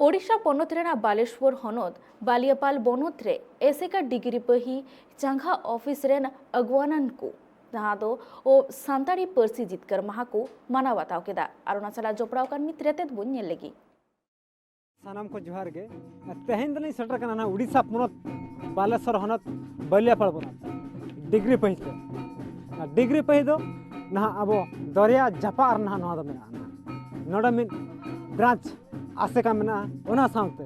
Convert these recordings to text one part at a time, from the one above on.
ओडिशा पनत बालेश्वर हनत बालियापाल बनत रे एसेका डिग्री पही चांगा ऑफिस रेन अगवानन को जहां दो ओ सांताड़ी पर्सी जितकर महा को माना बताव केदा अरुणाचल जोपड़ाव कान मित्रेतेत बुन नेल लगी सानाम को जोहार गे तेहेन दनी सेटर कना उड़ीसा पनत बालेश्वर हनत बालियापाल बनत डिग्री पही दो ना अब दरिया जापा ना नहा दो मेना नोडा मिन ब्रांच आसेका मेना ओना साउते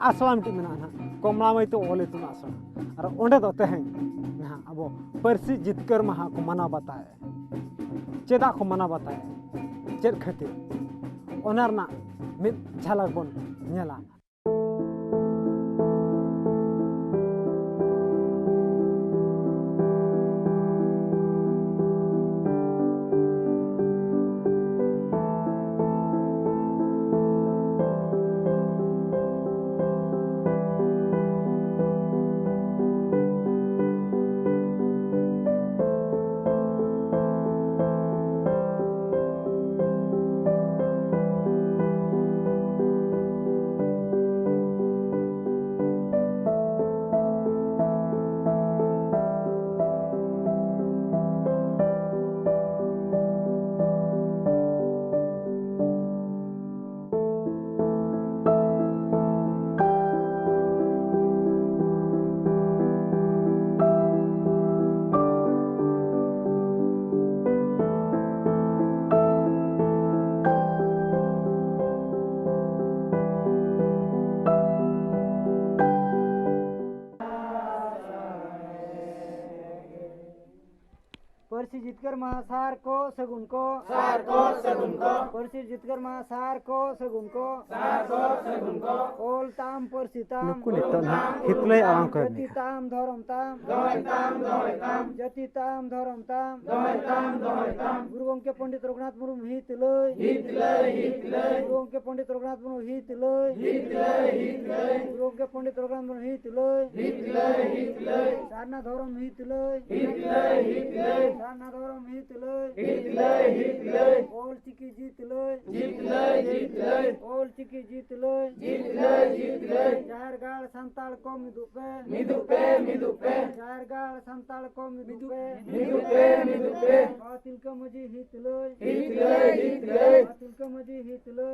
आसला मिटी मेना ना कमला मई तो ओले तुना आसला और ओंडे दो तेहेन ना अब पर्सी जितकर महा को माना बताए चेदा को माना बताए चेद खातिर ओनार ना मिद झलक बन नेला पर्सी जितकर महासार को सगुन को पर्सी जितकर महासार को सगुन को ओल ताम पर्सी ताम हितले आराम कर जति ताम धरम ताम जति ताम धरम ताम गुरुओं के पंडित रघुनाथ मुर्मू हित लय गुरुओं के पंडित रघुनाथ मुर्मू हित लय गुरुओं के पंडित रघुनाथ मुर्मू हित लय सारना धरम हित लय सारना धरम हित लय ओल चिकी जीत लय ओल चिकी जीत लय चार गाल संताल को मिदुपे चार गाल संताल को मिदुपे तिल का मजी हित लय तिल का मजी हित लय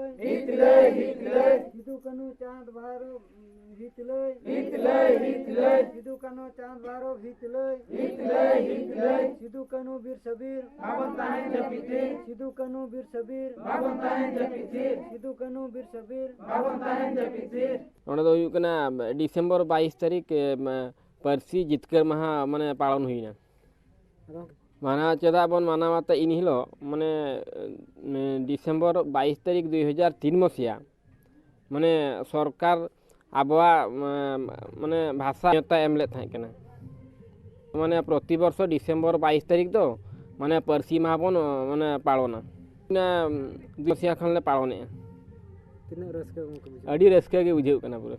सिद्धू कनु चांद बारो हित लय सिद्धू कनु चांद बारो हित लय सिद्धू कनु बीर सबीर बाबंताहें जपिथिर सिद्धू कनु बीर सबीर बाबंताहें जपिथिर सिद्धू कनु बीर सबीर बाबंताहें जपिथिर ओना दो हुकना डिसेंबर 22 तारीख पर्सी जितकर महा माने पालन हुईना माना चेदा बन माना माता इन हिलो माने डिसेंबर 22 तारीख 2003 मसिया माने सरकार आबवा माने भाषा एमले थाय कना माने प्रति वर्ष डिसेंबर 22 तारीख दो माने पर्सी माह बन माने पालना ना दुसिया खनले पालने तिना रस्का अड़ी रस्का के बुझेउ कना पूरा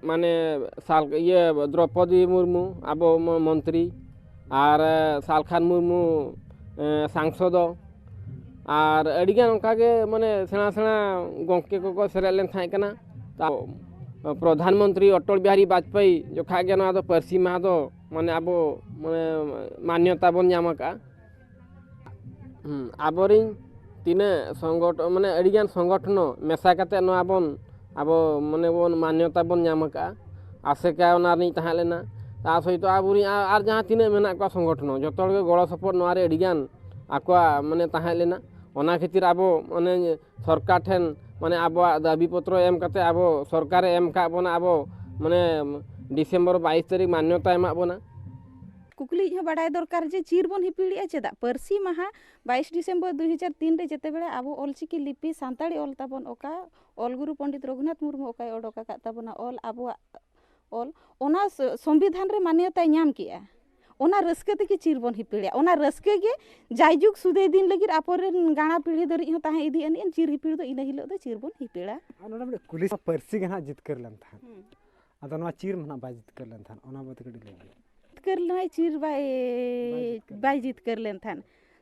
माने साल ये द्रौपदी मुर्मू आबो मंत्री और सालखान मुर्मू सांसद और अड़ीगान उनकागे माने सेना सेना गंके को सेरे लेन थाय कना ता प्रधानमंत्री अटल बिहारी वाजपेयी जो खागे ना तो पर्सी माह दो माने आबो माने मान्यता बन जामका आबरिन तीने संगठन माने अड़ीगान संगठन मेसा काते न आबन आबो माने बन मान्यता बन जामका आसेका ओना नि ताहा लेना ता सहित आबुरी आर जहां तीने मेना को संगठन जतोल के गड़ सपोर्ट नवारे अड़ीगान आको माने ताहा लेना ओना खातिर आबो माने सरकार ठेन माने आबो दाबी पत्र एम कते आबो सरकार एम का बना आबो माने डिसेंबर 22 तारीख मान्यता एमा बना कुकली बाड़ाय दरकार जे चीर बन हिपिड़िया चेदा पर्सी माहा 22 डिसेंबर 2003 रे जेते बेले आबो ऑलचिकी लिपि सांताड़ी ऑल ताबन ओका ऑल गुरु पंडित रघुनाथ मुर्मू ओका ओडोका का ताबना ऑल आबो ऑल ओना संविधान रे मान्यता ᱧᱟᱢ किया ओना रस्के ते की चीर बन हिपिड़िया ओना रस्के के जायजुग सुदे दिन लगिर आपोरेन गाणा पीढ़ी दरी हो ताहे इदी अन चीर हिपिड़ दो इना हिलो दो चीर बन हिपिड़ा अनोना बे पुलिस पर्सी गना जित कर लन था अदनवा चीर मना बाय जित कर लन था ओना बत कडी ले कर लय चीर बाय जित कर लेन थान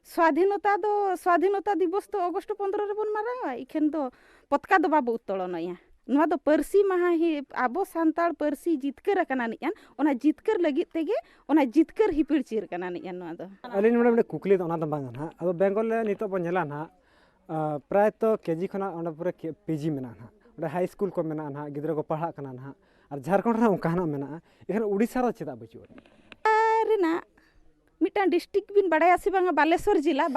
स्वाधीनता दिवस तो अगस्त 15 रे बन मारा इखेन तो पतका दो बाबू उत्तोलनया नवा दो पर्सी महा ही आबो सांताड़ पर्सी जितकर कना नियान ओना जितकर लगित तेगे ओना जितकर हिपिड़ चिर कना नियान नवा दो अलिन मोडे कुकली तो ओना बांग ना अब बेंगल ले नितो बन नेला ना प्राय तो केजी खना ओना पूरे पीजी मेना ना ओडे हाई स्कूल को मेना ना गिद्रा को पढ़ा कना ना और झारखंड रे उनका ना मेना इखन उड़ीसा रो चेदा बचु रेना मिटा डिस्ट्रिक्ट बिन बड़ाया से बांगा बालेश्वर जिला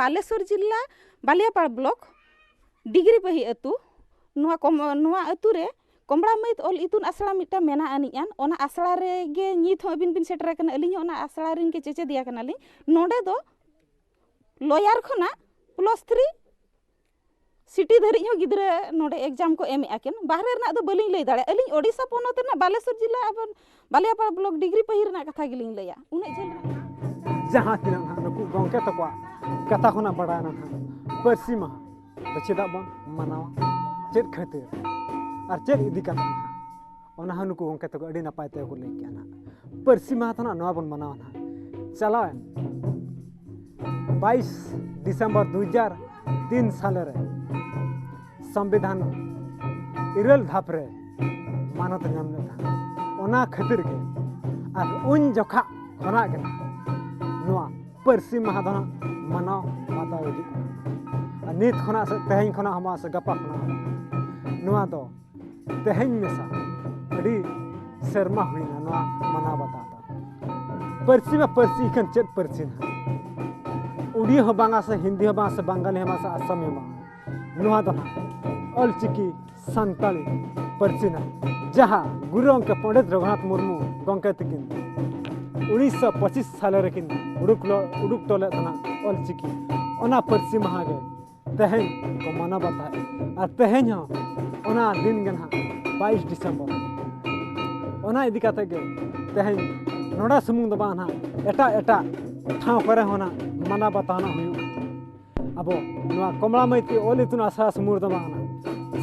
बालियापाड़ ब्लॉक डिग्री पही अतु नुआ अतु रे कमड़ा मैत ऑल इतुन आसड़ा मिटा मेना आनियान ओना आसड़ा रे गे नित हो बिन सेटर कना अलिኝ ओना आसड़ा रिन के चेचे दिया कना लिኝ नोडे दो लॉयर खना +3 सिटी धरी हो गिद्रा नोडे एग्जाम को एम आकेन बाहरे रना दो बलिኝ लई दाड़े अलिኝ ओडिसा पोनोत रना बालेश्वर जिला अब बालियापाड़ ब्लॉक डिग्री पही रना कथा गिलिኝ लया उने झेल जहाँ तिना नुकु गंके तकवा कथा खना बड़ा ना पर्सी मा तो चेदा बन मनावा चेद खातिर और चेद इदी का ओना नुकु गंके तक अडी नपाय ते को ले किया ना पर्सी मा तो ना नवा बन मनावा ना चला 22 दिसंबर 2003 साल रे संविधान इरल धाप रे मानत नाम ले ओना खातिर के और उन जखा खना के नुआ पर्सी माह दना मनाव माता वजी नित खना से तेहन खना हमा से गपा खना नुआ दो तेहन मेसा अडी शर्मा हुईना नुआ मना बताता पर्सी में पर्सी कन चेत पर्सी ना उड़िया हो बांगा से हिंदी हो बांगा से बंगाली हो से असमी हो नुआ दना ऑलचिकी संताली पर्सी ना जहाँ गुरु अंक पंडित रघुनाथ मुर्मू गंके तकिन 1925 साल रेकिन उड़ुक टोले तना ऑलचिकी ओना पर्सी महा गे तेहन को मना बताए और तेहन हो ओना दिन गना 22 दिसंबर ओना इदी काते गे तेहन नोडा सुमुंग दबा ना एटा ठाव करे होना मना बताना हुई अब नुआ कमला मैती ओली तुन आशा समुर दबा ना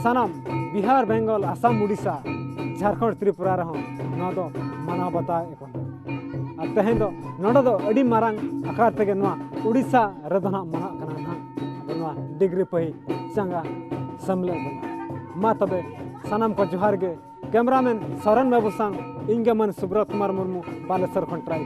सनम बिहार बेंगल आसाम उड़ीसा झारखंड त्रिपुरा रहो नुआ दो मना बताए एकोन और तेहन दो नोडा दो अडी मारांग आकार तेगे नुआ उड़ीसा रदना मना कना ना नुआ डिग्री पही चंगा समले मा तबे सनम को जोहार गे कैमरामैन सरन बाबू संग इंगे मन सुब्रत कुमार मुर्मू बालेश्वर खन ट्राई